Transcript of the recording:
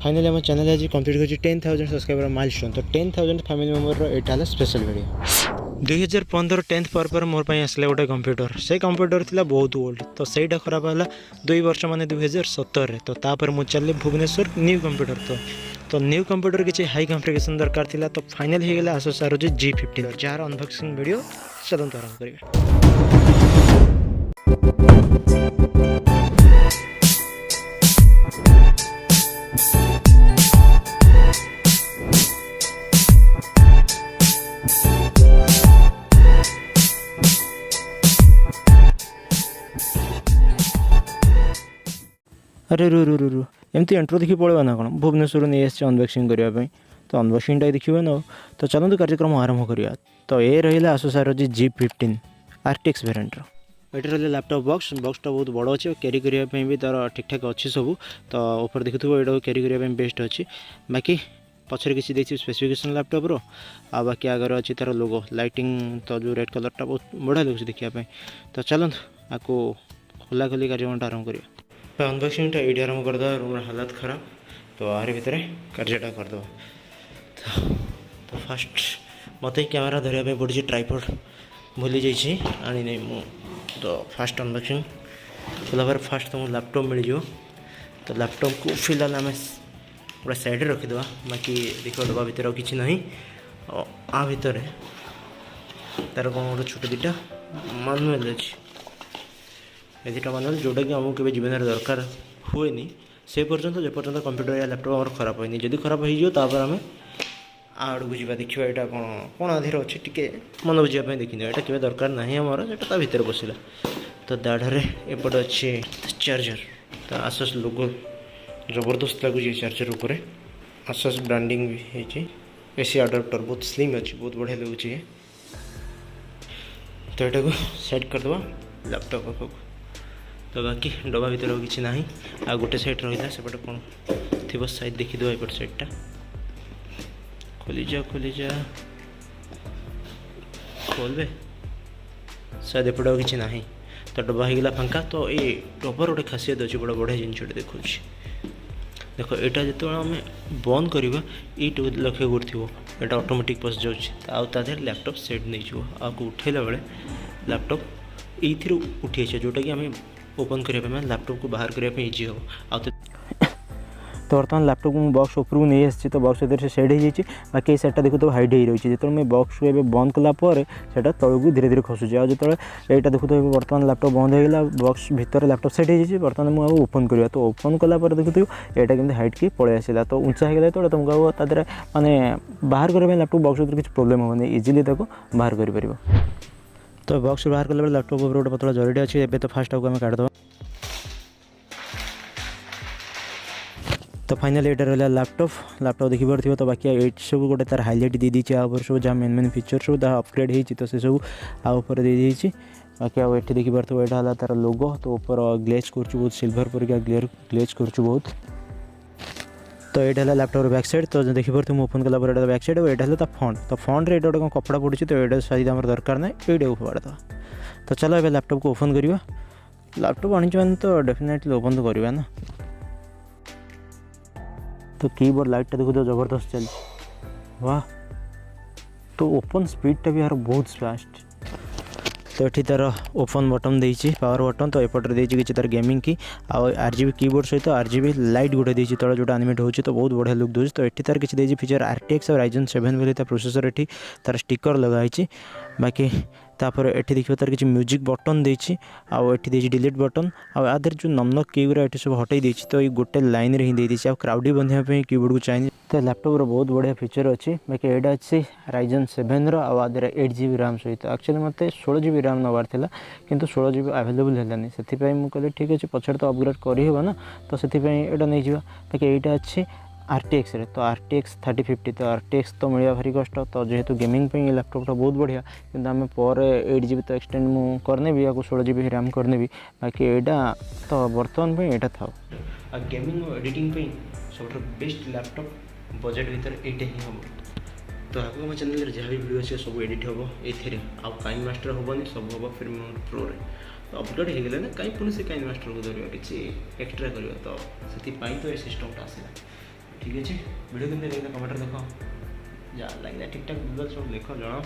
Finally आम channel आज complete कर 10,000 सब्सक्राइबर माइलस्टोन। तो 10,000 फैमिली मेम्बर यहाँ स्पेशल वीडियो 2015 10th पर मोर पाई आसला गोटे कंप्यूटर। से कंप्यूटर थिला बहुत ओल्ड, तो सहीटा खराब है 2 वर्ष माने 2017 तो तापर मु चल भुवनेश्वर न्यू कंप्यूटर। तो न्यू कंप्यूटर किसी हाई कॉन्फ़िगरेशन दरकार थिला। तो फाइनल हो गला Asus ROG G15 jar unboxing video चलते आरंभ करिए। अरे रू रू रू रू एमती एंट्रो देखिए पड़ेगा ना कौन भुवनेश्वर नहीं आसे अनबॉक्सिंग करने। तो अनबॉक्सिंगटा देखिए ना। तो चलते कार्यक्रम आरंभ करिया। तो ये रहा आसुस ROG G15 RTX वेरिएंटर। ये रहा लैपटॉप बॉक्सटा बहुत बड़ अच्छे कैरी करने भी तार ठीक ठाक अच्छी सब। तो ऊपर देखुव ये कैरी करने बेस्ट अच्छी। बाकी पछरे किसी देखिए स्पेसिफिकेशन लैपटॉप आ बाकी आगे अच्छी तार लोगो लाइटिंग तो जो रेड कलरटा बहुत बढ़िया लगे देखापी। तो चलते आपको खोला खोली कार्यक्रम आरंभ करिए। अनबॉक्सिंगटा ये आरंभ करदे। रूम हालत खराब तो आरे भितर कार्यटा करदे। तो फास्ट मत कैमेरा धरने पड़ी ट्राइपॉड भूली जाइए आनी नहीं मु। तो फास्ट अनबॉक्सिंग खोला पर फास्ट तुम लैपटॉप मिल जाओ। तो लैपटॉप को फिलहाल आम पूरा साइड रखीद। बाकी देख डब्बा भितर किसी ना आ भितर तार कौन गोटे छोट दुटा मानुआल अच्छी। ये दुटा मानुआल जोटा कि आमको जीवन दरकार हुए से पर्यंत जे पर्यंत कंप्यूटर या लैपटॉप आम खराब होनी। जदि खराब होपर आम आड़ को जा देखा यहाँ कौन कौन आधे अच्छे टे मन बुझापी देखी यहाँ क्या दरकार ना आमर जो भितर बसला। तो दाढ़े एपटे अच्छे चार्जर। तो आसुस लोगो जबरदस्त लगुच चार्जर उपर आसुस ब्रांडिंग भी है। एसी अडाप्टर बहुत स्लिम अच्छी बहुत बढ़िया लगुच। तो यहाँ को सेट करदे लैपटॉप पाखक। तो बाकी डब्बा भितर किसी ना आ गोटे साइड रहा सेपटे कौन थी साइड देखीद एपट साइडटा खोली जा खोलबे शायद एपटे किसी ना। तो डब्बा होगा फांका। तो ये डब्बार गोटे खासियत अच्छी बड़ा बढ़िया जिनटे देखुँ। देख यहाँ जो आम बंद करवा ये लक्ष्य गुड़ थोड़ा ऑटोमेटिक पस जाऊँगी लैपटॉप सेट नहीं आपको उठेला बेले लैपटॉप ये उठी जोटा कि आम ओपन करने लैपटॉप को बाहर करने इजी हम आ। तो बर्तमान लैपटॉप को बॉक्स उपरू नहीं आसी। तो बॉक्स भर से सेट हो जाए। बाकी सेटा देखो तो हाइट हो रही है। जो मैं बॉक्स को बंद कलापर से तौक धीरे धीरे खसुचे। आज जो यहाँ देखो तो बर्तमान लैपटॉप बंद होगा बॉक्स भितर लैपटॉप सेट हो जाए। बर्तमान मुझे ओपन करवा। तो ओपन कलापर देखो यहाँ केमती हाइट की पलि आसला। तो उंचा होगा तो तुमको तादे माने बाहर करने लैपटॉप बॉक्स भर किसी प्रोब्लेम होनी इजिली बाहर कर। तो बॉक्स बाहर कला लैपटॉप गोटे पतला जरीटे अच्छी। एवं तो फास्ट आम काटिदेव। तो फाइनल ये रहा लैपटॉप देखी पार्थ। तो बाकी ये सब गोटे तार हाइलाइट दे दी सब जहाँ मेन फीचर सब जहाँ अपग्रेड होती। तो से सब आपर दे दी। बाकी ये देखी पार्थ यहाँ तार लोगो। तो ऊपर ग्लेज कर बहुत सिल्वर परिका ग्लेज कर बहुत। तो ये लैपटॉप बैक साइड। तो देखी पार्थ ओपन कला बैक साइड। और ये फंड। तो फंड रे गोटे कपड़ा पड़ी। तो ये शायद आम दरकार ना ये फोड़ा। तो चलो ये लैपटॉप को ओपन करवा। लैपटॉप आनी तो डेफिनेटली ओपन तो करवा ना। तो कीबोर्ड लाइटा देखो तो जबरदस्त चल वाह। तो ओपन स्पीडटा भी यार बहुत फास्ट। तो ये तार ओपन बटन देती पावर बटन। तो एपटे देती कि तार गेमिंग की RGB कीबोर्ड सहित RGB लाइट गोटे देती तले जो एनिमेट होची। तो बहुत बढ़िया लुक दूसरी। तो ये तार किसी देती फीचर RTX और Ryzen 7 बोली प्रोसेसर ये तार स्टिकर लगाई। बाकी तापर ये देखिए तार किसी म्यूजिक बटन देती आठी डिलीट बटन आधर जो नमनक कीगुरा ये सब हटई देती। तो ये गोटे लाइन रे ही देती आ क्राउडी बंधाई कीबोर्ड को चाहिए। तो लैपटॉप बहुत बढ़िया फीचर अच्छी। बाकी यहाँ अच्छी Ryzen 7 आदर 8GB रैम सहित। एक्चुअली मत 16GB रैम नवार था किंतु 16GB अवेलेबल है से कहली ठीक अच्छे पछड़ तो अपग्रेड करहब ना। तो से यहाँ नहीं जावा। बाकी यहाँ अच्छी RTX रे। तो RTX 3050। तो RTX तो मिलवा भारी कष्ट। तो जेहेतु गेमिंग पे लैपटॉपटा बहुत बढ़िया किंतु आम पर 8GB तो एक्सटेंड मु करने भी या 16GB रैम करने भी। बाकी यहाँ तो बर्तमान पे यहाँ था गेमिंग और एडिटिंग सब बेस्ट लैपटॉप बजेट भीतर ये हम। तो आपको आम चैनल जहाँ भी वीडियो अच्छे सब एडिट हम ये काइन मास्टर हेनी सब हम प्रीमियम प्रो रे। तो अपग्रेड हो गले ना कहीं पुणी से काइन मास्टर को धरवा कि एक्सट्रा करवा। तो से तो ये सिस्टमटा आसला ठीक अच्छे वीडियो केमती लगे कमेंट देख जहाँ लगे ठीक ठाक सब लेख जन